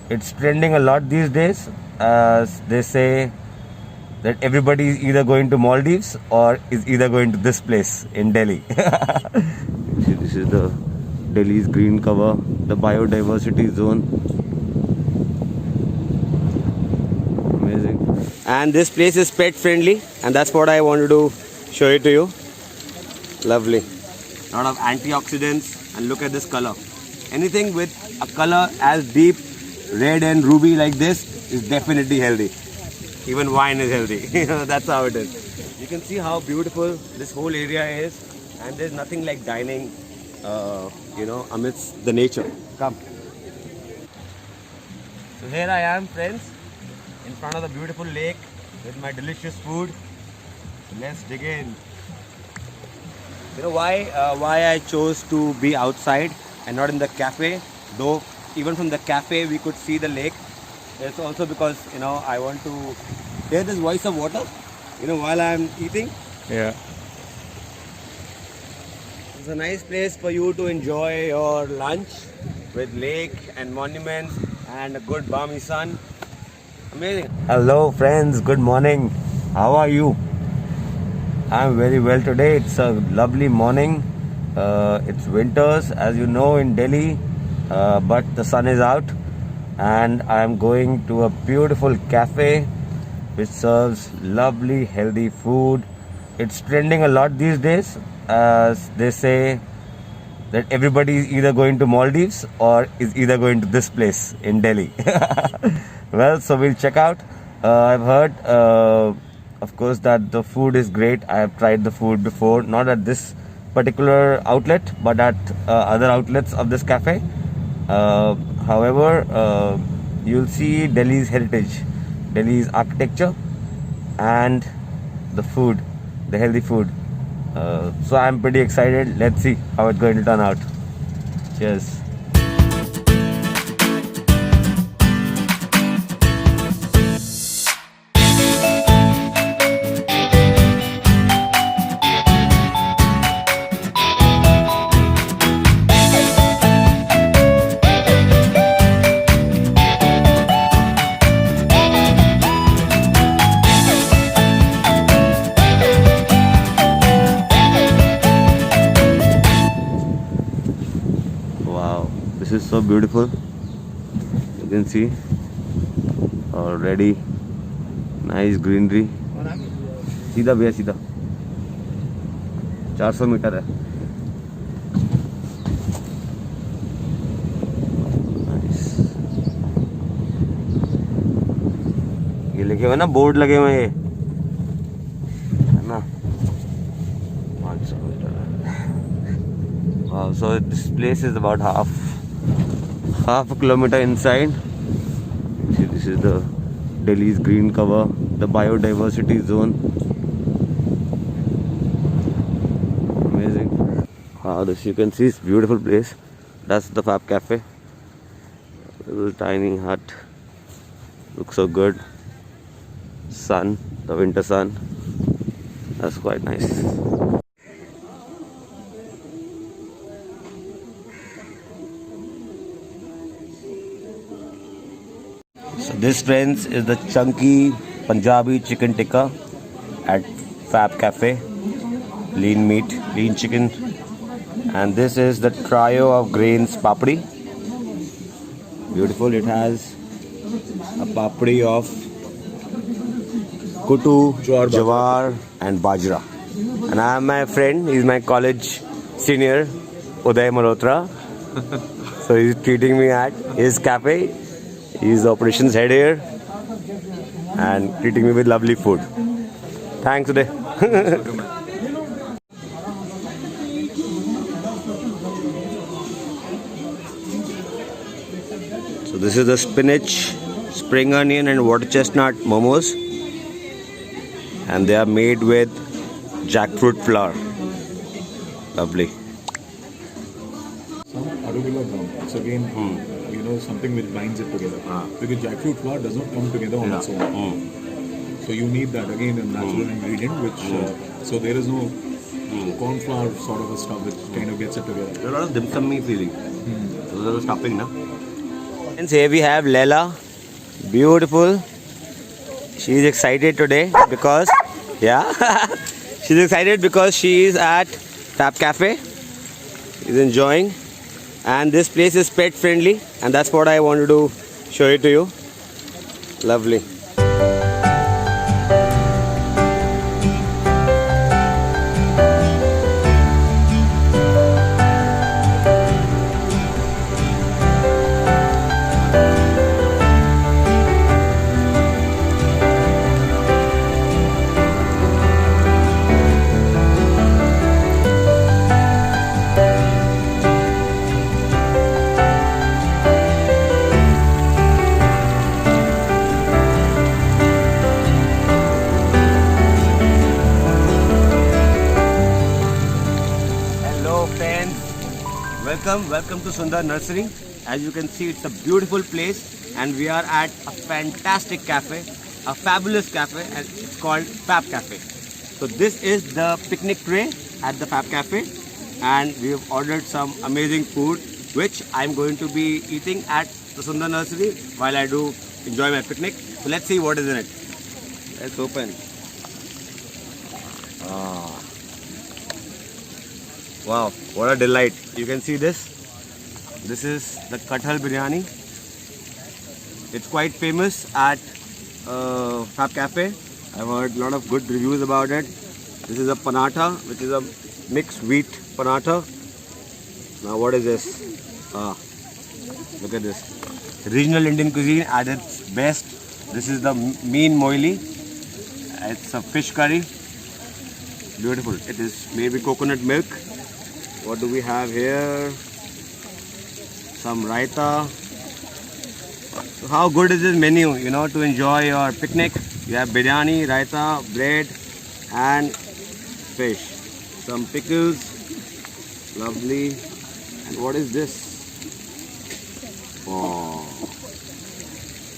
It's trending a lot these days, as they say that everybody is either going to Maldives or is either going to this place in Delhi. See, this is the Delhi's green cover, the biodiversity zone. Amazing. And this place is pet friendly, and that's what I wanted to show it to you. Lovely. A lot of antioxidants, and look at this color. Anything with a color as deep red and ruby like this is definitely healthy. Even wine is healthy. That's how it is. You can see how beautiful this whole area is, and there's nothing like dining, amidst the nature. Come. So here I am, friends, in front of the beautiful lake with my delicious food. Let's dig in. You know why I chose to be outside and not in the cafe, though even from the cafe we could see the lake. It's also because I want to hear this voice of water while I'm eating. Yeah. It's a nice place for you to enjoy your lunch with lake and monuments and a good balmy sun. Amazing. Hello friends, good morning. How are you? I'm very well today. It's a lovely morning. It's winters, as you know, in Delhi, but the sun is out, and I'm going to a beautiful cafe which serves lovely healthy food. It's trending a lot these days, as they say that everybody is either going to Maldives or is either going to this place in Delhi. Well, so we'll check out. I've heard of course that the food is great. I have tried the food before, not at this particular outlet but at other outlets of this cafe. However, you'll see Delhi's heritage, Delhi's architecture, and the food, the healthy food. So I'm pretty excited. Let's see how it's going to turn out. Cheers. Wow, this is so beautiful. You can see already nice greenery. सीधा भैया सीधा 400 metre है. Nice. ये लिखे हुए ना, board लगे हुए हैं है ना. 500 metre. Wow, so this place is about half a kilometer inside. See, this is the Delhi's green cover, the biodiversity zone. Amazing. Wow, this you can see is beautiful place. That's the Fab Cafe. Little tiny hut. Looks so good. Sun, the winter sun. That's quite nice. So this, friends, is the chunky Punjabi chicken tikka at Fab Cafe. Lean meat, lean chicken. And this is the trio of grains papdi. Beautiful. It has a papdi of kutu, jawar and bajra. And I have my friend, he's my college senior, Uday Malhotra. So he's treating me at his cafe. He's the operations head here and treating me with lovely food. Thanks, Uday. So this is the spinach, spring onion and water chestnut momos, and they are made with jackfruit flour. Lovely. Some arugula gum. It's again, something which binds it together. Because jackfruit flour does not come together on its own. So you need that again, a natural ingredient, which so there is no corn flour sort of a stuff which kind of gets it together. There's a lot of dim sum feeling. Those are the stuffing, na? And here we have Leila, beautiful. She is excited today because, yeah, she's excited because she is at Fab Cafe. She's enjoying, and this place is pet friendly, and that's what I wanted to show it to you. Lovely. Welcome to Sundar Nursery. As you can see, it's a beautiful place, and we are at a fantastic cafe, a fabulous cafe, and it's called Fab Cafe. So this is the picnic tray at the Fab Cafe, and we have ordered some amazing food, which I'm going to be eating at the Sundar Nursery while I do enjoy my picnic. So let's see what is in it. Let's open. Wow, what a delight. You can see this. This is the Kathal Biryani. It's quite famous at Fab Cafe. I've heard a lot of good reviews about it. This is a paratha, which is a mixed wheat paratha. Now what is this? Look at this. Regional Indian cuisine at its best. This is the Meen Moili. It's a fish curry. Beautiful. It is made with coconut milk. What do we have here? Some raita. So how good is this menu, you know, to enjoy your picnic? You have biryani, raita, bread and fish. Some pickles. Lovely. And what is this? Oh,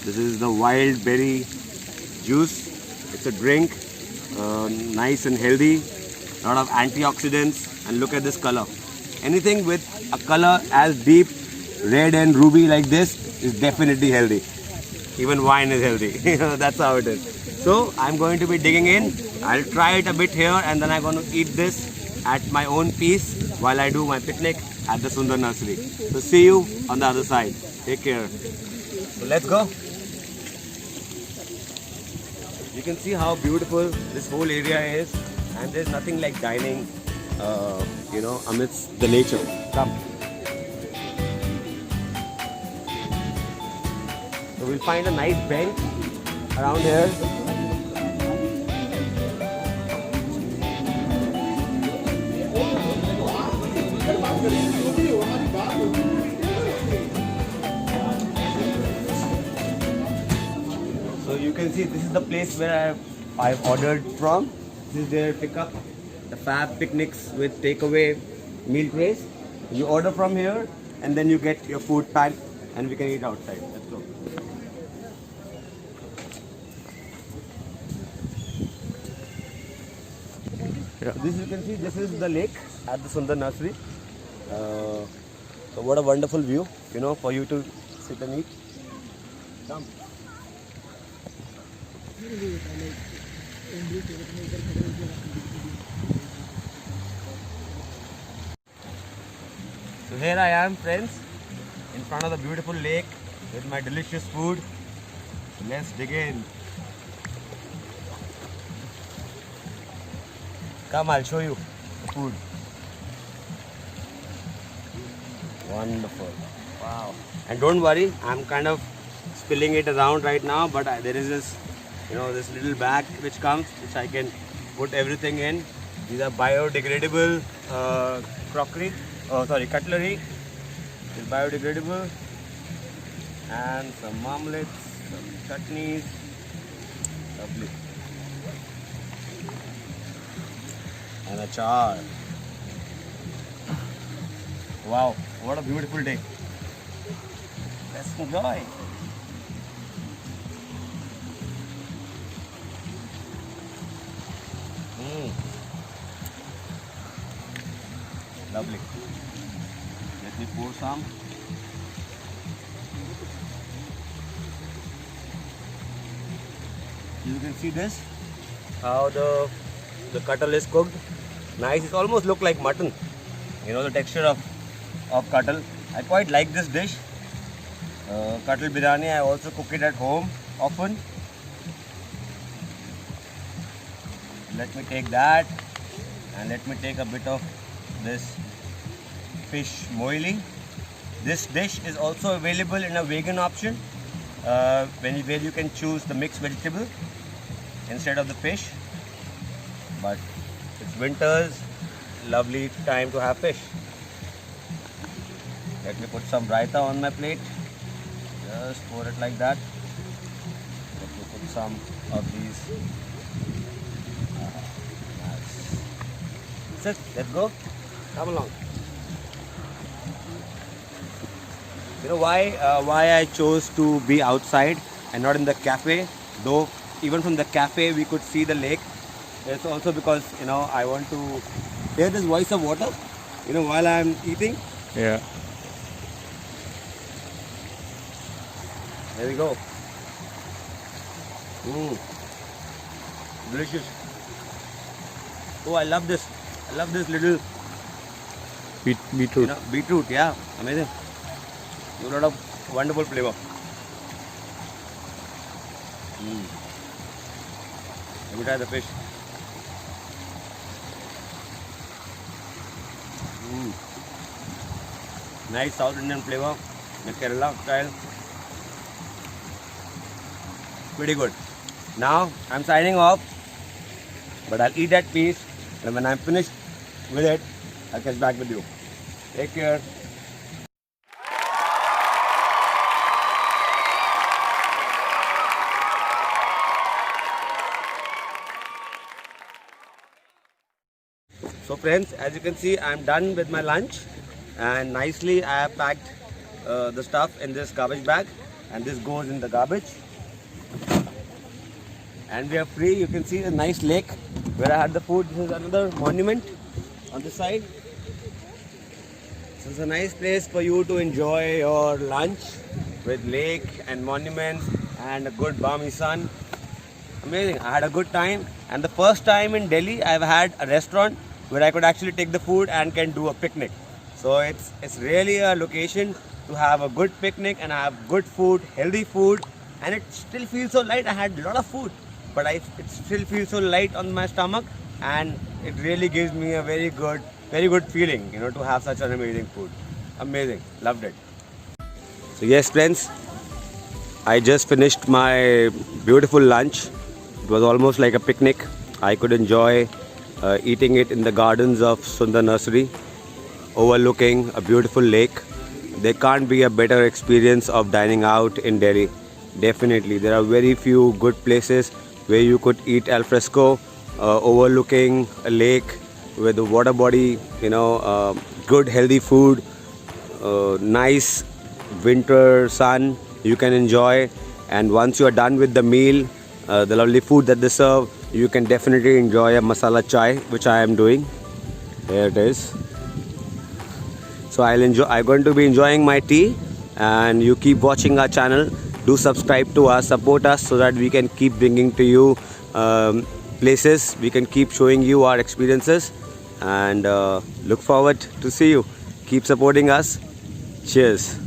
this is the wild berry juice. It's a drink. Nice and healthy. A lot of antioxidants. And look at this color. Anything with a color as deep red and ruby like this is definitely healthy. Even wine is healthy. That's how it is. So I'm going to be digging in. I'll try it a bit here, and then I'm going to eat this at my own pace while I do my picnic at the Sundar Nursery. So see you on the other side. Take care. So let's go. You can see how beautiful this whole area is, and there's nothing like dining you know, amidst the nature. Come. So we'll find a nice bench around here. So you can see this is the place where I've ordered from. This is their pickup. The Fab Picnics with takeaway meal trays. You order from here, and then you get your food packed, and we can eat outside. Let's go. This you can see, this is the lake at the Sundar Nursery. So what a wonderful view, you know, for you to sit and eat. Come. So here I am, friends, in front of the beautiful lake with my delicious food. So let's dig in. Come, I'll show you the food. Wonderful. Wow. And don't worry, I'm kind of spilling it around right now, but there is this, you know, this little bag which comes, which I can put everything in. These are biodegradable cutlery. It's biodegradable. And some marmalades, some chutneys. Lovely. And achar. Wow, what a beautiful day. Let's enjoy. Lovely. Let me pour some. You can see this, how the cuttle is cooked. Nice. It almost look like mutton. You know, the texture of cuttle. I quite like this dish. Cuttle biryani. I also cook it at home often. Let me take that, and let me take a bit of this fish moili. This dish is also available in a vegan option, where you can choose the mixed vegetable instead of the fish. But it's winters, lovely time to have fish. Let me put some raita on my plate. Just pour it like that. Let me put some of these. Nice. That's it. Let's go. Come along. You know why I chose to be outside and not in the cafe, though even from the cafe we could see the lake. It's also because, you know, I want to hear this voice of water, you know, while I'm eating. Yeah. There we go. Delicious. Oh, I love this. I love this little Beetroot. You know, beetroot. Yeah, amazing. A lot of wonderful flavor. Let me try the fish. Nice South Indian flavor, the Kerala style. Pretty good. Now I'm signing off, but I'll eat that piece, and when I'm finished with it, I'll catch back with you. Take care. So friends, as you can see, I'm done with my lunch, and nicely I have packed the stuff in this garbage bag, and this goes in the garbage. And we are free. You can see a nice lake where I had the food. This is another monument on the side. So it's a nice place for you to enjoy your lunch with lake and monuments and a good balmy sun. Amazing. I had a good time, and the first time in Delhi I've had a restaurant where I could actually take the food and can do a picnic. So it's really a location to have a good picnic and have good food, healthy food, and it still feels so light. I had a lot of food, but it still feels so light on my stomach, and it really gives me a very good feeling, you know, to have such an amazing food. Amazing. Loved it. So yes, friends, I just finished my beautiful lunch. It was almost like a picnic. I could enjoy eating it in the gardens of Sundar Nursery, overlooking a beautiful lake. There can't be a better experience of dining out in Delhi. Definitely, there are very few good places where you could eat al fresco, overlooking a lake with a water body, you know, good healthy food, nice winter sun you can enjoy. And once you are done with the meal, the lovely food that they serve, you can definitely enjoy a masala chai, which I am doing. Here it is. So I'm going to be enjoying my tea, and you keep watching our channel. Do subscribe to us, support us, so that we can keep bringing to you places. We can keep showing you our experiences, and look forward to see you. Keep supporting us. Cheers.